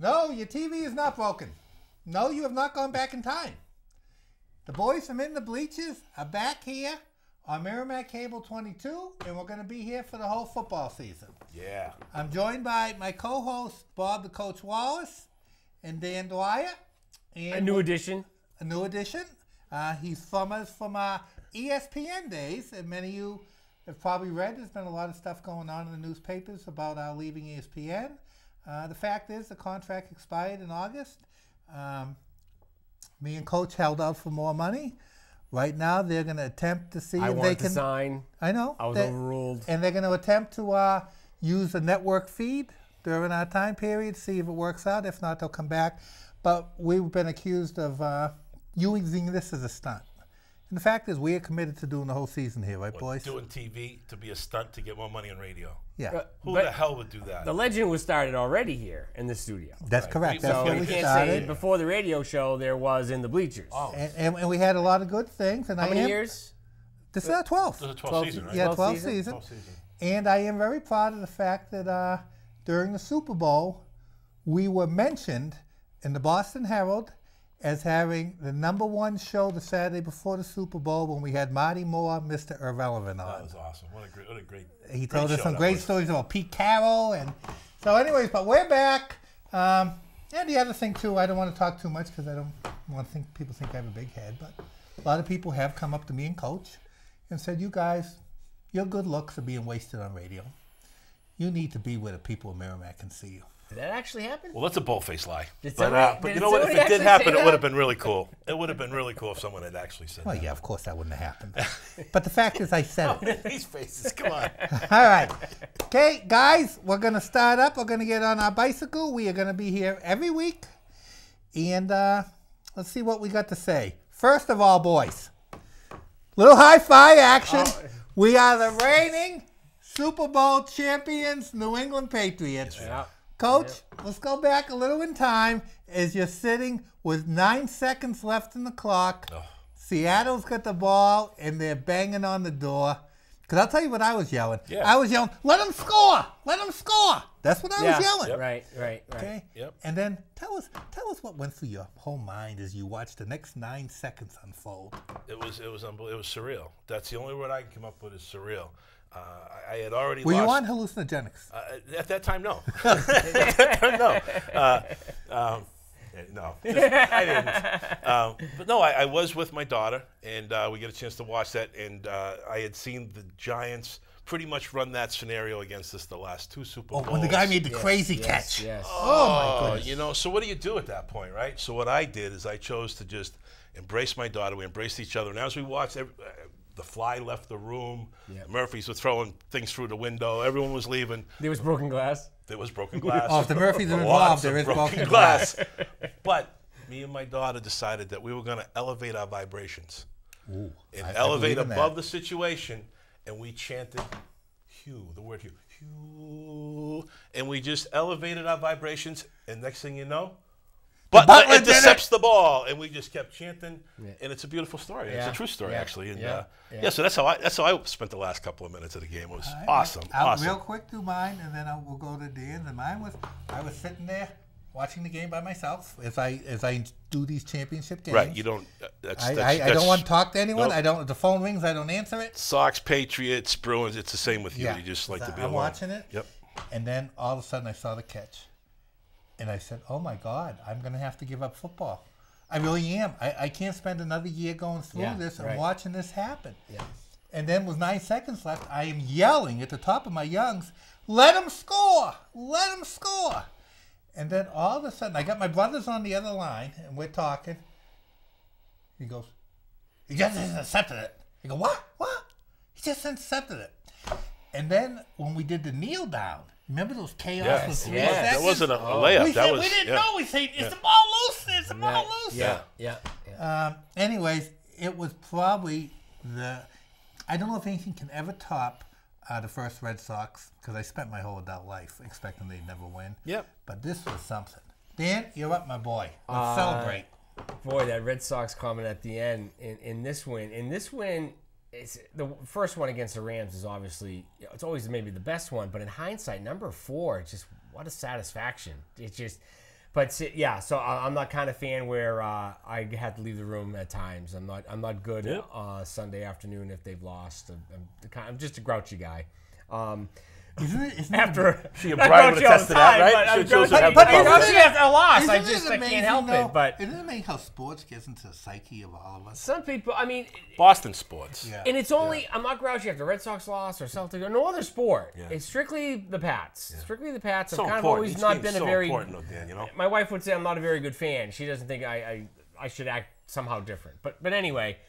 No, your TV is not broken. No, you have not gone back in time. The boys from In the Bleachers are back here on Merrimack Cable 22, and we're going to be here for the whole football season. Yeah. I'm joined by my co-hosts, Bob the Coach Wallace and Dan Dwyer. And A new addition. A new addition. He's from us from our ESPN days, and many of you have probably read there's been a lot of stuff going on in the newspapers about our leaving ESPN. The fact is the contract expired in August. Me and Coach held out for more money. Right now, they're going to attempt to see if they can sign. I know. I was overruled. And they're going to attempt to use the network feed during our time period, see if it works out. If not, they'll come back. But we've been accused of using this as a stunt. And the fact is, we are committed to doing the whole season here, right, boys? Doing TV to be a stunt to get more money on radio. Yeah. Who the hell would do that? The legend was started already here in the studio. That's correct. That's So where we we can't started. say before the radio show there was In the Bleachers. Oh. And we had a lot of good things. And How many years? This is our 12th. This is a 12 season, right? Yeah, 12th 12th season? season. 12 season. And I am very proud of the fact that during the Super Bowl, we were mentioned in the Boston Herald as having the #1 show the Saturday before the Super Bowl when we had Marty Moore, Mr. Irrelevant on. That was awesome. What a great He told us show some that great was. stories about Pete Carroll. And so anyways, but we're back. And the other thing, too, I don't want to talk too much because I don't want to think people think I have a big head. But a lot of people have come up to me and Coach and said, you guys, your good looks are being wasted on radio. You need to be where the people of Merrimack can see you. Did that actually happen? Well, that's a bold-faced lie. Did But somebody- you know what? If somebody it did actually happen, say it that? would have been really cool. It would have been really cool if someone had actually said Well, that. yeah, of course that wouldn't have happened. But the fact is I said it. These faces, come on. All right. Okay, guys, we're going to start up. We're going to get on our bicycle. We are going to be here every week. And let's see what we got to say. First of all, boys, little high-five action. We are the reigning Super Bowl champions, New England Patriots. Yeah. Coach, let's go back a little in time as you're sitting with 9 seconds left in the clock. Oh. Seattle's got the ball, and they're banging on the door. Because I'll tell you what I was yelling. Yeah. I was yelling, let them score! Let them score! That's what I was yelling. Yep. Right. Okay? Yep. And then tell us what went through your whole mind as you watched the next 9 seconds unfold. It was unbelievable. It was surreal. That's the only word I can come up with is surreal. I had already Were lost. you on hallucinogenics? At that time, no. At that time, no. No, I didn't. But no, I was with my daughter, and we get a chance to watch that. And I had seen the Giants pretty much run that scenario against us the last 2 Super Bowls. When the guy made the crazy catch. Yes. Oh, my goodness. You know, so what do you do at that point, right? So what I did is I chose to just embrace my daughter. We embraced each other. And as we watched, the fly left the room. Yeah. Murphys were throwing things through the window. Everyone was leaving. There was broken glass. There was broken glass. Oh, if the Murphys are Lots involved, of there is broken glass. But me and my daughter decided that we were going to elevate our vibrations. Ooh, And I elevate believe in above that. the situation. And we chanted Hugh, the word Hugh. Hugh. And we just elevated our vibrations. And next thing you know, Butler intercepts the ball, and we just kept chanting, and it's a beautiful story. It's a true story, actually. And so that's how I spent the last couple of minutes of the game. It was awesome. I'll real quick do mine, and then we'll go to Dan's. And mine was I was sitting there watching the game by myself as I do these championship games. Right, you don't. I don't want to talk to anyone. Nope. I don't. The phone rings. I don't answer it. Sox, Patriots, Bruins. It's the same with you. Yeah. You just like to be I'm alone. watching it. Yep. And then all of a sudden I saw the catch. And I said, oh, my God, I'm going to have to give up football. I really am. I can't spend another year going through this and watching this happen. Yeah. And then with 9 seconds left, I am yelling at the top of my lungs, let him score! Let him score! And then all of a sudden, I got my brothers on the other line, and we're talking. He goes, he just intercepted it. I go, what? What? He just intercepted it. And then when we did the kneel down, remember those chaos? Yeah. With 3 Yes. seconds? That wasn't a layup. We that said, was. we didn't yeah. know. We said, is the ball loose? Is the ball loose? Yeah. Anyways, it was probably I don't know if anything can ever top the first Red Sox, because I spent my whole adult life expecting they'd never win. Yep. But this was something. Dan, you're up, my boy. Let's celebrate. Boy, that Red Sox comment at the end in this win. It's the first one against the Rams is obviously, it's always maybe the best one, but in hindsight, number 4, just what a satisfaction. It's just yeah, so I'm not kind of fan where I had to leave the room at times. I'm not good Sunday afternoon if they've lost. I'm just a grouchy guy. After she and Brian would attest to that, right? But grouchy after a loss. I can't help it. But isn't it amazing how sports gets into the psyche of all of us? Some people, I mean, Boston sports. Yeah. And it's only I'm not grouchy after Red Sox loss or Celtics or no other sport. Yeah. It's strictly the Pats. Yeah. Strictly the Pats. So I've kind of always not been a very important, though, Dan, you know? My wife would say I'm not a very good fan. She doesn't think I should act somehow different. But anyway,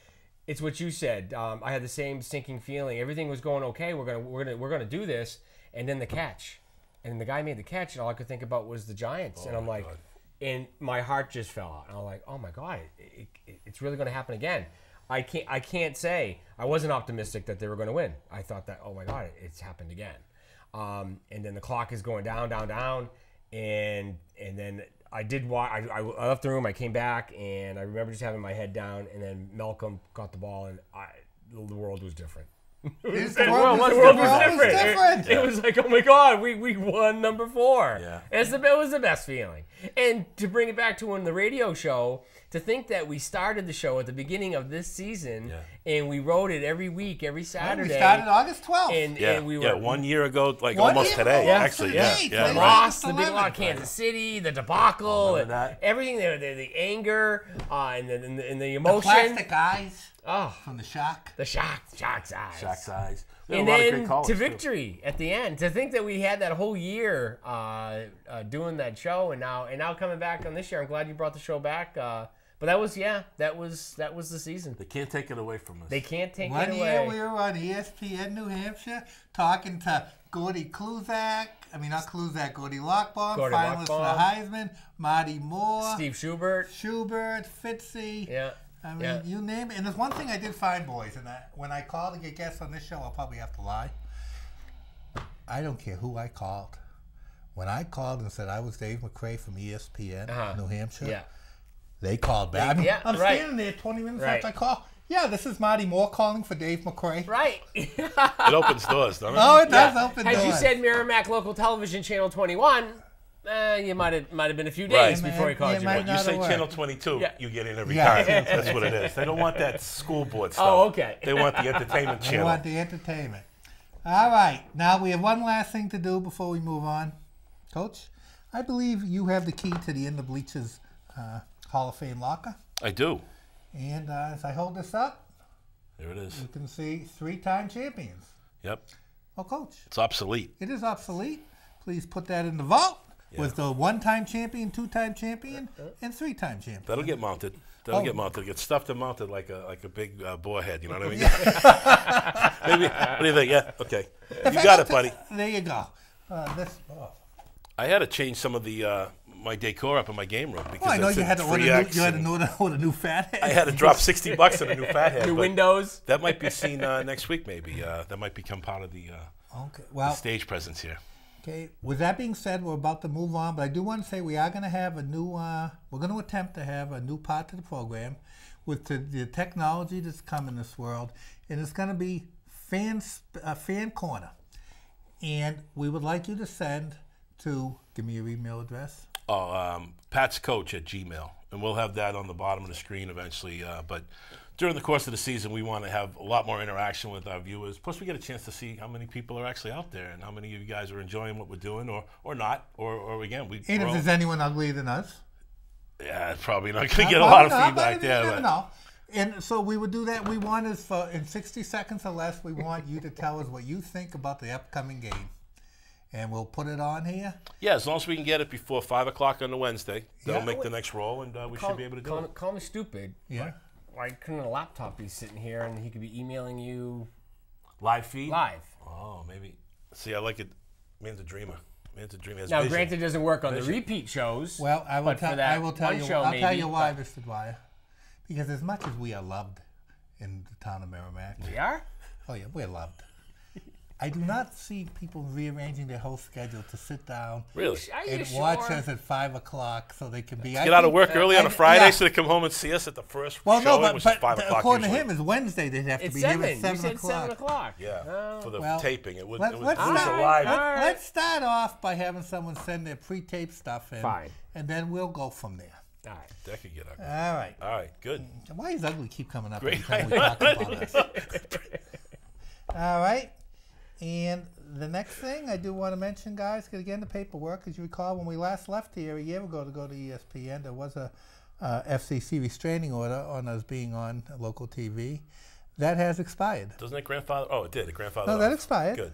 it's what you said. I had the same sinking feeling. Everything was going okay. We're gonna do this, and then the catch, and the guy made the catch, and all I could think about was the Giants, and I'm like, God. And my heart just fell out, and I'm like, oh my God, it's really gonna happen again. I can't say I wasn't optimistic that they were gonna win. I thought that, oh my God, it's happened again. And then the clock is going down, and then I did watch. I left the room. I came back, and I remember just having my head down. And then Malcolm got the ball, and the world was different. The world was different. It was like, oh my God, we won number 4. Yeah, and it was the best feeling. And to bring it back to when the radio show, to think that we started the show at the beginning of this season, and we wrote it every week, every Saturday. We started August 12th. And we were 1 year ago, like almost today, actually. Yeah. Lost, the big lot, Kansas City, the debacle, and everything there, the anger, and the emotion. The plastic eyes. Oh, from the shock. The Shark's eyes. Shark's eyes. And then to victory at the end. To think that we had that whole year doing that show, and now coming back on this year. I'm glad you brought the show back. But that was the season. They can't take it away from us. They can't take it away. 1 year we were on ESPN New Hampshire talking to Gordy Kluzak. I mean, not Kluzak, Gordy Lockbaum, finalist for the Heisman, Marty Moore, Steve Schubert, Fitzy. Yeah. I mean, you name it. And there's one thing I did find, boys, and when I call to get guests on this show, I'll probably have to lie. I don't care who I called. When I called and said I was Dave McCray from ESPN New Hampshire, they called back. I'm standing there 20 minutes after I call. Yeah, this is Marty Moore calling for Dave McCray. Right. It opens doors, doesn't it? Oh, it does open doors. As you said, Merrimack Local Television Channel 21. You might have been a few days before he called you. You say Channel 22, you get in every time. That's what it is. They don't want that school board stuff. Oh, okay. They want the entertainment channel. They want the entertainment. All right. Now we have one last thing to do before we move on. Coach, I believe you have the key to the In the Bleachers Hall of Fame locker. I do. And as I hold this up, there it is. You can see 3-time champions. Yep. Oh, Coach. It's obsolete. It is obsolete. Please put that in the vault. Was the 1-time champion, 2-time champion, and 3-time champion. That'll get mounted. Get mounted. Get stuffed and mounted like a big boar head. You know what I mean? Maybe. What do you think? Yeah. Okay. You got it, buddy. There you go. I had to change some of the my decor up in my game room because I know you had to order a new fat head. I had to drop $60 on a new fat head. New windows. That might be seen next week. Maybe that might become part of the the stage presence here. Okay. With that being said, we're about to move on, but I do want to say we are going to have a new. We're going to attempt to have a new part to the program with the technology that's come in this world, and it's going to be fan corner, and we would like you to send to give me your email address. PatsCoach@gmail, and we'll have that on the bottom of the screen eventually. But during the course of the season, we want to have a lot more interaction with our viewers. Plus, we get a chance to see how many people are actually out there and how many of you guys are enjoying what we're doing or not. Or again, and if there's anyone uglier than us. Yeah, probably not going to get a lot of feedback there. No. And so we would do that. We want is in 60 seconds or less, we want you to tell us what you think about the upcoming game. And we'll put it on here. Yeah, as long as we can get it before 5 o'clock on the Wednesday, that'll make the next roll, and we should be able to do it. Call me stupid. Yeah. Why couldn't a laptop be sitting here and he could be emailing you? Live feed? Live. Oh, maybe. See, I like it. Man's a dreamer. Man's a dreamer. Now, granted, it doesn't work on the repeat shows. Well, I will tell you why, Mr. Dwyer. Because as much as we are loved in the town of Merrimack. We are? Oh, yeah, we're loved. I do not see people rearranging their whole schedule to sit down Really? Are you and sure? watch us at 5 o'clock so they can be. Get out of work early on a Friday yeah. so they come home and see us at the first Well, showing, no, which but is 5 o'clock according usually. to him, it's Wednesday. They'd have to It's be 7. here at 7 You said o'clock. 7 o'clock. Yeah, Oh. for the Well, taping. It was let's a start- live. Let's start off by having someone send their pre-tape stuff in. Fine. And then we'll go from there. All right. That could get ugly. All right. All right, good. Why is ugly keep coming up Great. every time we talk about this? All right. And the next thing I do want to mention, guys, because again, the paperwork, as you recall, when we last left here a year ago to go to ESPN, there was a FCC restraining order on us being on local TV. That has expired. Doesn't it grandfather? Oh, it did. It grandfathered No, that off. expired. Good.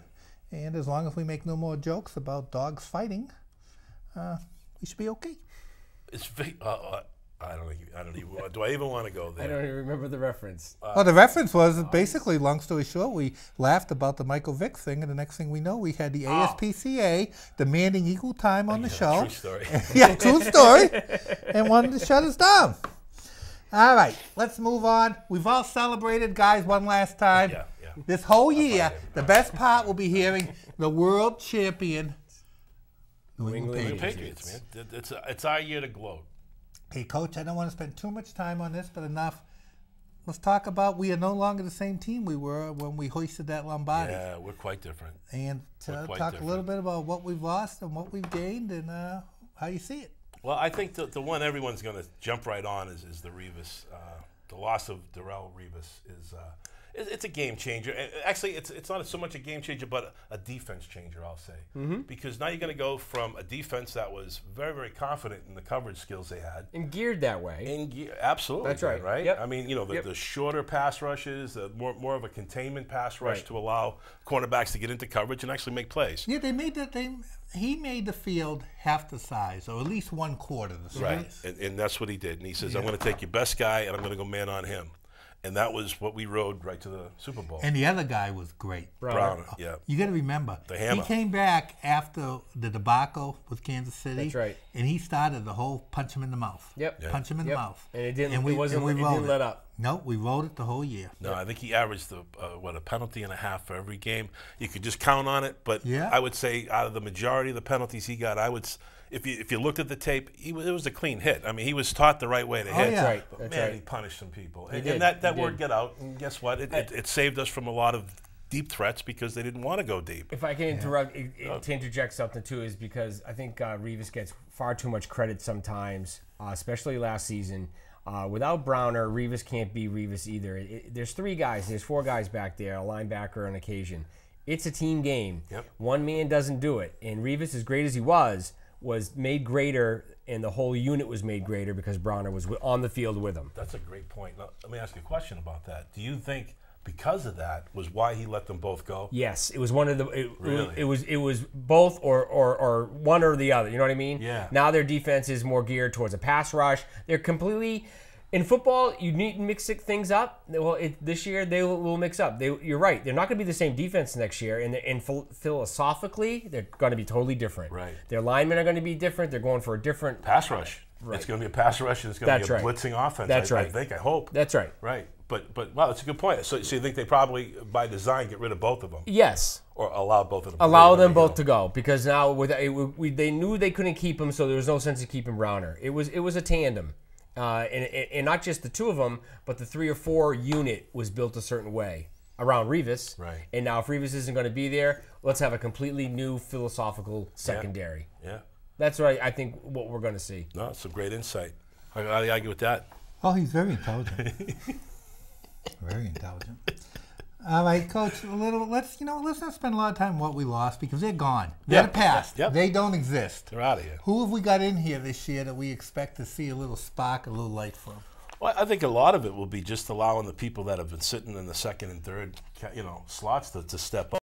And as long as we make no more jokes about dogs fighting, we should be okay. It's I don't even. Do I even want to go there? I don't even remember the reference. Well, the reference was basically, long story short, we laughed about the Michael Vick thing, and the next thing we know, we had the ASPCA demanding equal time on the show. True story. Yeah, true story. And wanted to shut us down. All right, let's move on. We've all celebrated, guys, one last time. Yeah. This whole year, the best part will be hearing the world champion New England Patriots, man. It's our year to gloat. Hey, Coach, I don't want to spend too much time on this, but enough. Let's talk about we are no longer the same team we were when we hoisted that Lombardi. Yeah, we're quite different. And talk a little bit about what we've lost and what we've gained and how you see it. Well, I think the one everyone's going to jump right on is the Revis. The loss of Darrelle Revis is it's a game changer. Actually, it's not so much a game changer, but a defense changer, I'll say. Because now you're going to go from a defense that was very, very confident in the coverage skills they had. And geared that way. Absolutely. That's right. Right? Yep. I mean, the shorter pass rushes, the more of a containment pass rush to allow cornerbacks to get into coverage and actually make plays. Yeah, he made the field half the size, or at least 1/4 the size. Right, and that's what he did. And he says, I'm going to take your best guy, and I'm going to go man on him. And that was what we rode right to the Super Bowl. And the other guy was great. Browner, yeah. You got to remember, The hammer. he came back after the debacle with Kansas City. That's right. And he started the whole punch him in the mouth. Yep. Yeah. Punch him in the mouth. And it didn't. we It rode didn't let up. No, we rode it the whole year. No, I think he averaged a penalty and a half for every game. You could just count on it, but I would say out of the majority of the penalties he got, if you looked at the tape, it was a clean hit. I mean, he was taught the right way to hit. Yeah. That's right. But That's man, right. he punished some people, He and did. that He word did. got out. And guess what? It saved us from a lot of deep threats because they didn't want to go deep. If I can to interject something too, is because I think Revis gets far too much credit sometimes, especially last season. Without Browner, Revis can't be Revis either. There's 3 guys, there's 4 guys back there, a linebacker on occasion. It's a team game. Yep. One man doesn't do it. And Revis, as great as he was made greater, and the whole unit was made greater because Browner was on the field with him. That's a great point. Now, let me ask you a question about that. Do you think because of that was why he let them both go? Yes, it was one of the. Really? It was both or one or the other. You know what I mean? Yeah. Now their defense is more geared towards a pass rush. They're completely. In football, you need to mix things up. Well, this year they will mix up. You're right. They're not going to be the same defense next year. And philosophically, they're going to be totally different. Right. Their linemen are going to be different. They're going for a different Pass rush. Right. It's going to be a pass rush, and it's going to be a blitzing offense. That's right. I think. I hope. That's right. Right. But wow, that's a good point. So you think they probably, by design, get rid of both of them? Yes. Or allow both of them? Allow them both to go, because now they knew they couldn't keep him, so there was no sense of keeping Browner. It was a tandem. And not just the 2 of them, but the 3 or 4 unit was built a certain way around Revis. Right. And now if Revis isn't going to be there, let's have a completely new philosophical secondary. Yeah. That's what I think what we're going to see. No, it's some great insight. How do you argue with that? Oh, he's very intelligent. Very intelligent. All right, Coach. Let's not spend a lot of time on what we lost because they're gone. They're the past. Yep. They don't exist. They're out of here. Who have we got in here this year that we expect to see a little spark, a little light from? Well, I think a lot of it will be just allowing the people that have been sitting in the second and third, slots to step up.